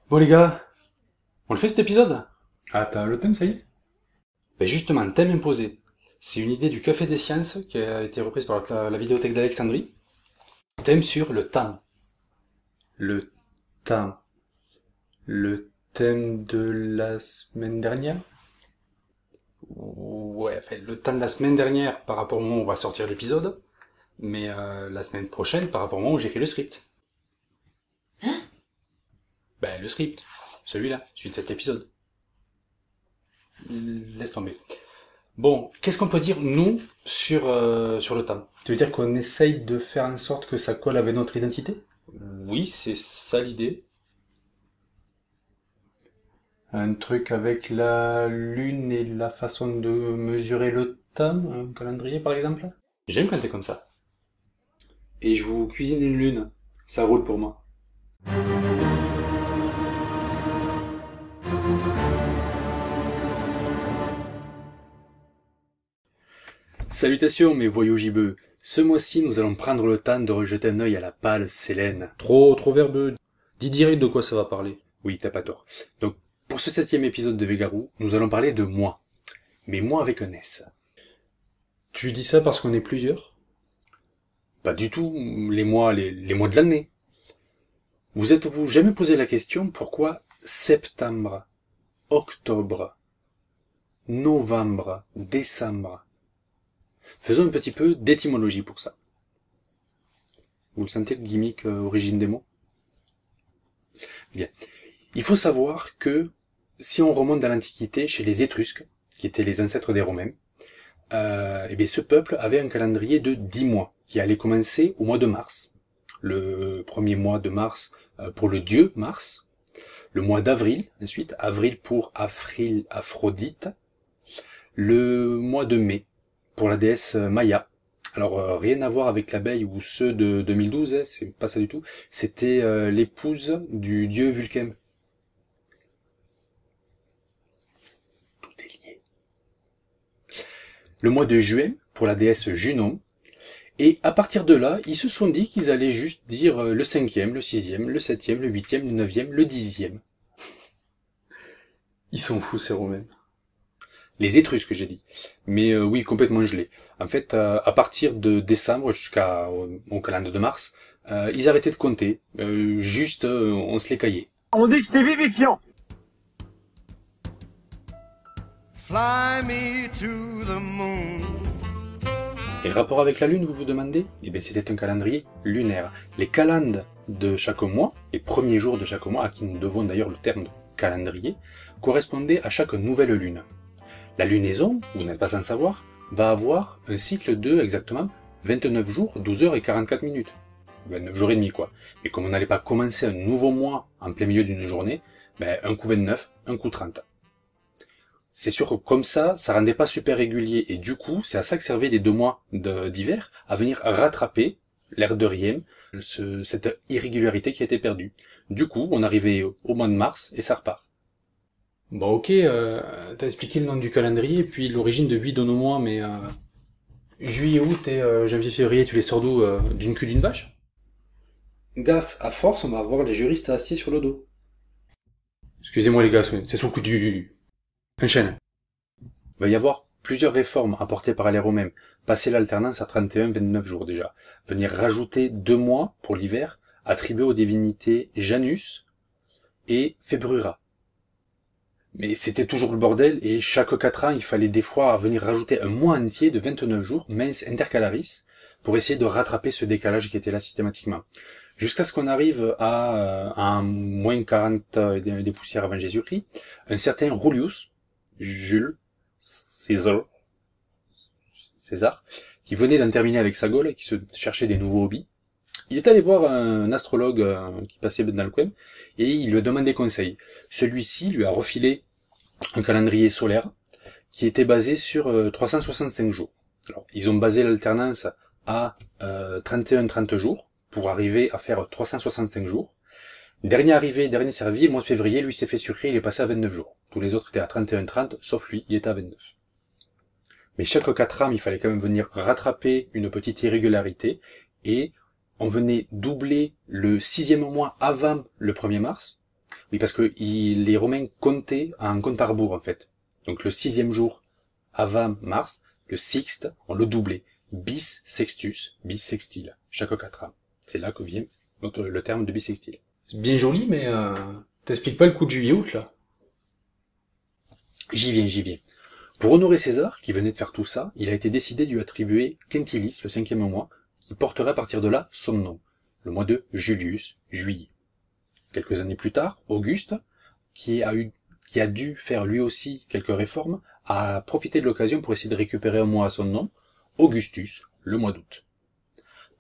Bon les gars, on le fait cet épisode? Ah, t'as le thème, ça y est? Ben justement, thème imposé. C'est une idée du Café des Sciences qui a été reprise par la Vidéothèque d'Alexandrie. Thème sur le temps. Le temps. Le thème de la semaine dernière? Ouais, enfin, le temps de la semaine dernière par rapport au moment où on va sortir l'épisode, mais la semaine prochaine par rapport au moment où j'écris le script. Ben le script, celui-là, celui de cet épisode. Laisse tomber. Bon, qu'est-ce qu'on peut dire, nous, sur le temps? Tu veux dire qu'on essaye de faire en sorte que ça colle avec notre identité? Oui, c'est ça l'idée. Un truc avec la lune et la façon de mesurer le temps, un calendrier par exemple? J'aime quand t'es comme ça. Et je vous cuisine une lune. Ça roule pour moi. Salutations mes voyous gibbeux. Ce mois-ci, nous allons prendre le temps de rejeter un œil à la pâle Célène. Trop verbeux. Dis direct de quoi ça va parler. Oui, t'as pas tort. Donc, pour ce 7e épisode de Végarou, nous allons parler de moi. Mais moi avec un S. Tu dis ça parce qu'on est plusieurs? Pas du tout les mois de l'année. Vous êtes-vous jamais posé la question pourquoi septembre, octobre, novembre, décembre? Faisons un petit peu d'étymologie pour ça. Vous le sentez le gimmick origine des mots? Bien. Il faut savoir que si on remonte à l'Antiquité, chez les Étrusques, qui étaient les ancêtres des Romains, eh bien, ce peuple avait un calendrier de 10 mois, qui allait commencer au mois de mars. Le premier mois de mars pour le dieu Mars, le mois d'avril, ensuite, avril pour Aphrodite, le mois de mai pour la déesse Maya. Alors rien à voir avec l'abeille ou ceux de 2012, hein, c'est pas ça du tout, c'était l'épouse du dieu Vulcain. Tout est lié. Le mois de juin pour la déesse Junon, et à partir de là, ils se sont dit qu'ils allaient juste dire le 5e, le 6e, le 7e, le 8e, le 9e, le 10e. Ils sont fous ces Romains. Les Étrusques, j'ai dit. Mais oui, complètement gelé. En fait, à partir de décembre jusqu'au calendrier de mars, ils arrêtaient de compter. On se les caillait. On dit que c'est vivifiant. Fly me to the moon. Et le rapport avec la Lune, vous vous demandez? Eh bien, c'était un calendrier lunaire. Les calendes de chaque mois, les premiers jours de chaque mois, à qui nous devons d'ailleurs le terme de calendrier, correspondaient à chaque nouvelle lune. La lunaison, vous n'êtes pas sans savoir, va avoir un cycle de exactement 29 jours, 12 heures et 44 minutes. 29 jours et demi, quoi. Mais comme on n'allait pas commencer un nouveau mois en plein milieu d'une journée, ben, un coup 29, un coup 30. C'est sûr que comme ça rendait pas super régulier, et du coup, c'est à ça que servaient les 2 mois d'hiver, à venir rattraper, l'air de rien, cette irrégularité qui a été perdue. Du coup, on arrivait au mois de mars, et ça repart. Bon ok, t'as expliqué le nom du calendrier et puis l'origine de 8 de nos mois, mais juillet, août et janvier, février, tu les sors d'où? D'une queue d'une vache? Gaffe, à force, on va avoir les juristes assis sur le dos. Excusez-moi les gars, c'est sous le coup du... Enchaîne. Il va y avoir plusieurs réformes apportées par les Romains. Passer l'alternance à 31-29 jours déjà. Venir rajouter 2 mois pour l'hiver, attribués aux divinités Janus et Fébrura. Mais c'était toujours le bordel, et chaque 4 ans, il fallait des fois venir rajouter un mois entier de 29 jours, mens intercalaris, pour essayer de rattraper ce décalage qui était là systématiquement. Jusqu'à ce qu'on arrive à moins 40 des poussières avant Jésus-Christ, un certain Jules César, qui venait d'en terminer avec sa Gaule et qui se cherchait des nouveaux hobbies. Il est allé voir un astrologue qui passait dans le coin, et il lui a demandé conseil. Celui-ci lui a refilé un calendrier solaire qui était basé sur 365 jours. Alors, ils ont basé l'alternance à 31-30 jours pour arriver à faire 365 jours. Dernier arrivé, dernier servi, le mois de février, lui s'est fait sucrer, il est passé à 29 jours. Tous les autres étaient à 31-30, sauf lui, il était à 29. Mais chaque 4 ans, il fallait quand même venir rattraper une petite irrégularité, et on venait doubler le 6e mois avant le 1er mars, Oui, parce que les Romains comptaient en compte à rebours, en fait. Donc le 6e jour avant Mars, le sixte, on le doublait. Bis sextus, bis sextile, chaque 4 ans. C'est là que vient le terme de bissextile. C'est bien joli, mais t'expliques pas le coup de juillet-août, là. J'y viens. Pour honorer César, qui venait de faire tout ça, il a été décidé de lui attribuer Quintilis, le 5e mois, qui porterait à partir de là son nom, le mois de Julius, juillet. Quelques années plus tard, Auguste, qui a dû faire lui aussi quelques réformes, a profité de l'occasion pour essayer de récupérer un mois à son nom, Augustus, le mois d'août.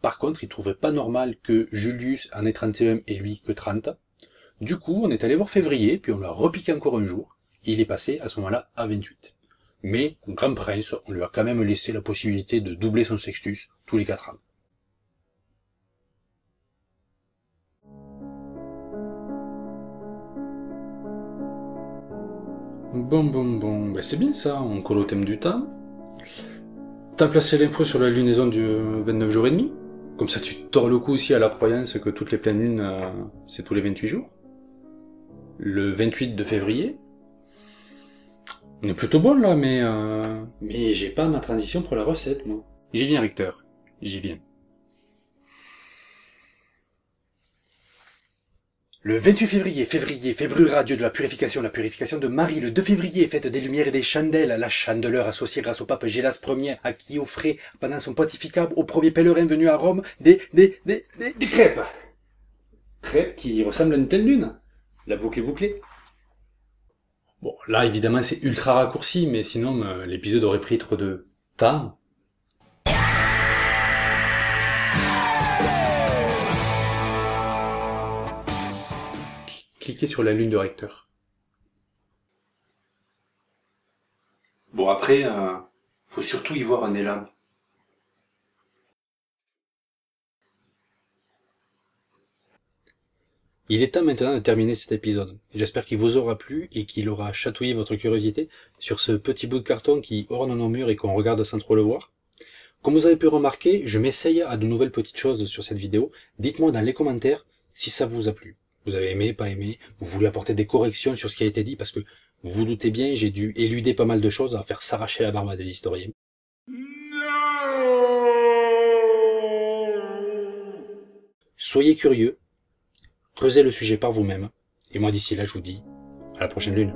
Par contre, il trouvait pas normal que Julius en ait 31 et lui que 30. Du coup, on est allé voir février, puis on l'a repiqué encore un jour, et il est passé à ce moment-là à 28. Mais, grand prince, on lui a quand même laissé la possibilité de doubler son sextus tous les 4 ans. Bon, ben c'est bien ça, on colle au thème du temps. T'as placé l'info sur la lunaison du 29 jours et demi. Comme ça tu te tords le cou aussi à la croyance que toutes les pleines lunes, c'est tous les 28 jours. Le 28 de février. On est plutôt bon là, mais j'ai pas ma transition pour la recette, moi. J'y viens, Richter, j'y viens. Le 28 février, fébrura, dieu de la purification de Marie. Le 2 février, fête des lumières et des chandelles, la chandeleur associée grâce au pape Gélas Ier, à qui offrait, pendant son pontificat, au premier pèlerin venu à Rome, des crêpes. Crêpes qui ressemblent à une pleine lune. La boucle est bouclée. Bon, là, évidemment, c'est ultra raccourci, mais sinon, l'épisode aurait pris trop de temps. Cliquez sur la lune de Richter. Bon, après, faut surtout y voir un élan. Il est temps maintenant de terminer cet épisode. J'espère qu'il vous aura plu et qu'il aura chatouillé votre curiosité sur ce petit bout de carton qui orne nos murs et qu'on regarde sans trop le voir. Comme vous avez pu remarquer, je m'essaye à de nouvelles petites choses sur cette vidéo. Dites-moi dans les commentaires si ça vous a plu. Vous avez aimé, pas aimé, vous voulez apporter des corrections sur ce qui a été dit, parce que vous vous doutez bien, j'ai dû éluder pas mal de choses à faire s'arracher la barbe à des historiens. Soyez curieux, creusez le sujet par vous-même, et moi d'ici là je vous dis à la prochaine lune.